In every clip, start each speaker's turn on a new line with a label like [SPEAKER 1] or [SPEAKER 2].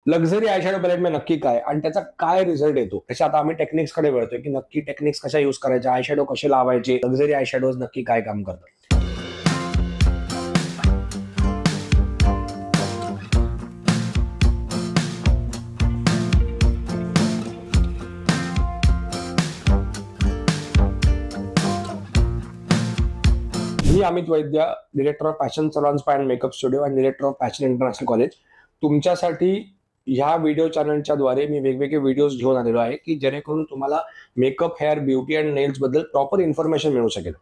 [SPEAKER 1] Luxury eyeshadow palette में नक्की काय आणि त्याचा काय रिझल्ट येतो, त्याच्या आता आम्ही टेक्निक्सकडे वळतोय की नक्की टेक्निक्स कशा यूज करायच्या, आयशॅडो कसे लावायचे, लक्झरी आयशॅडोज नक्की काय काम करतात. मी Amit Vaidya, director of fashion salon spa and makeup studio आणि director of fashion international college. तुमच्यासाठी ह्या व्हिडिओ चॅनलच्या द्वारे मी वेगवेगळे व्हिडिओज घेऊन आलेलो आहे की जेणेकरून तुम्हाला makeup, hair, beauty and nails बद्दल प्रॉपर इन्फॉर्मेशन मिळू शकेल.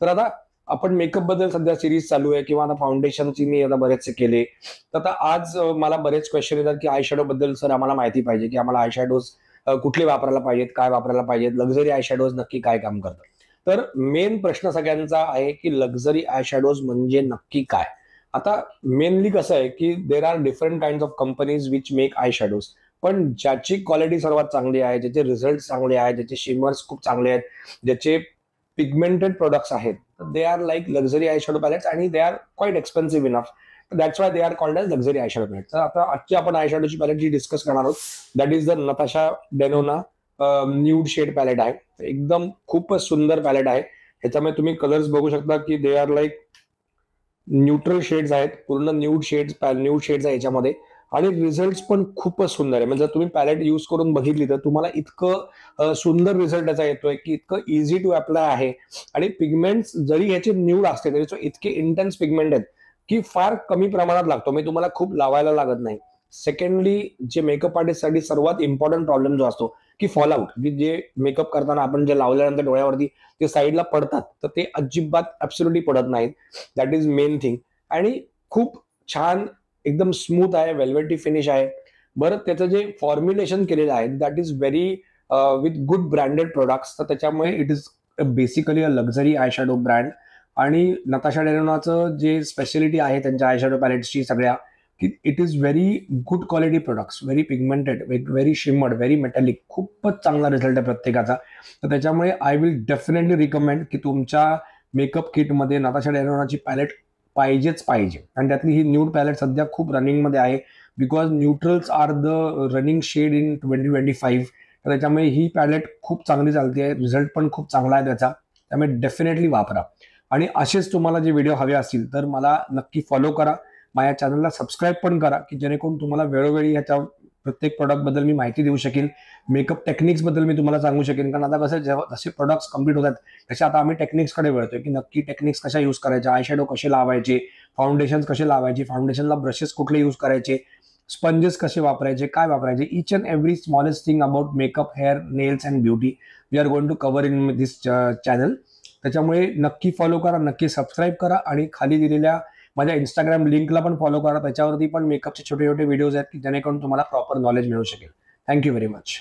[SPEAKER 1] तर आता आपण मेकअप बद्दल सध्या सिरीज चालू आहे किंवा आता फाउंडेशनची मी आता बरेचसे केले. तर आता आज मला बरेच क्वेश्चन येतात की आयशॅडो बद्दल सर आम्हाला माहिती पाहिजे की आम्हाला आयशॅडोज कुठले वापरायला पाहिजेत, काय वापरायला पाहिजेत, लक्झरी आयशॅडोज नक्की काय काम करतात. तर मेन प्रश्न सगळ्यांचा आहे की लक्झरी आयशॅडोज म्हणजे नक्की काय. आता मेनली कसं आहे की there are different kind of companies which make I shadows, पण ज्याची क्वालिटी सर्वात चांगली आहे, ज्याचे रिझल्ट चांगले आहेत, ज्याचे शिमर्स खूप चांगले आहेत, ज्याचे पिगमेंटेड प्रोडक्ट्स आहेत, they are like luxury eye shadow palettes आणि they are quite expensive enough. That's why they are called as luxury eye shadow palette. तर आता आजची आपण आय शॅडोची पॅलेट जी डिस्कस करणार आहोत that is the Natasha Denona nude shade palette आहे. एकदम खूपच सुंदर पॅलेट आहे. ह्याच्यामध्ये तुम्ही कलर्स बघू शकता की दे आर लाईक न्यूट्रल शेड्स आहेत, पूर्ण न्यूड शेड्स आहे याच्यामध्ये. आणि रिझल्ट पण खूपच सुंदर आहे. म्हणजे जर तुम्ही पॅलेट यूज करून बघितली तर तुम्हाला इतकं सुंदर रिझल्ट त्याचा येतोय की इतकं इझी टू अप्लाय आहे. आणि पिगमेंट्स जरी ह्याचे न्यूड असते तरी इतके इंटेन्स पिगमेंट आहेत की फार कमी प्रमाणात लागतो, म्हणजे तुम्हाला खूप लावायला लागत नाही. सेकंडली, जे मेकअप आर्टिस्टसाठी सर्वात इम्पॉर्टंट प्रॉब्लेम जो असतो की फॉलआउट, की जे मेकअप करताना आपण जे लावल्यानंतर डोळ्यावरती ते साईडला पडतात, तर ते अजिबात ऍब्सोल्युटली पडत नाहीत. That is main thing. आणि खूप छान एकदम स्मूथ आहे, वेल्वेटी फिनिश आहे. बरं, त्याचं जे फॉर्म्युलेशन केलेलं आहे that is very with good branded products. तर त्याच्यामुळे it is basically a luxury eyeshadow brand. आणि नताशा डेनोनाचं जे स्पेशालिटी आहे त्यांच्या आयशॅडो पॅलेट्सची सगळ्या, की it is very good quality products, very pigmented, very shimmered, very metallic. खूपच चांगला रिझल्ट आहे प्रत्येकाचा. तर त्याच्यामुळे आय विल डेफिनेटली रिकमेंड की तुमच्या मेकअप किटमध्ये नताशा डेनोनाची पॅलेट पाहिजेच पाहिजे. आणि त्यातली ही न्यूड पॅलेट सध्या खूप रनिंगमध्ये आहे, because neutrals are the running shade in 2025. तर त्याच्यामुळे ही पॅलेट खूप चांगली चालते आहे, रिझल्ट पण खूप चांगला आहे त्याचा. त्यामुळे डेफिनेटली वापरा. आणि असेच तुम्हाला जे व्हिडिओ हवे असतील तर मला नक्की फॉलो करा, माझ्या चॅनलला सबस्क्राईब पण करा, की जेणेकरून तुम्हाला वेळोवेळी ह्याच्या प्रत्येक प्रोडक्टबद्दल मी माहिती देऊ शकेन, मेकअप टेक्निक्सबद्दल मी तुम्हाला सांगू शकेन. कारण आता कसं जेव्हा जसे प्रोडक्ट्स कम्प्लीट होतात तसे आता आम्ही टेक्निक्सकडे वळतोय की नक्की टेक्निक्स कशा यूज करायच्या, आयशॅडो कसे लावायचे, फाउंडेशन कसे लावायचे, फाउंडेशनला ब्रशेस कुठले यूज करायचे, स्पंजेस कसे वापरायचे, काय वापरायचे, each and every smallest thing about makeup, hair, nails and beauty we are going to cover in this channel. त्याच्यामुळे नक्की फॉलो करा, नक्की सबस्क्राईब करा आणि खाली दिलेल्या माझ्या इंस्टाग्राम लिंकला पण फॉलो करा. त्याच्यावरती पण मेकअपचे छोटे छोटे व्हिडिओज आहेत की जेणेकरून तुम्हाला प्रॉपर नॉलेज मिळू शकेल. Thank you very much.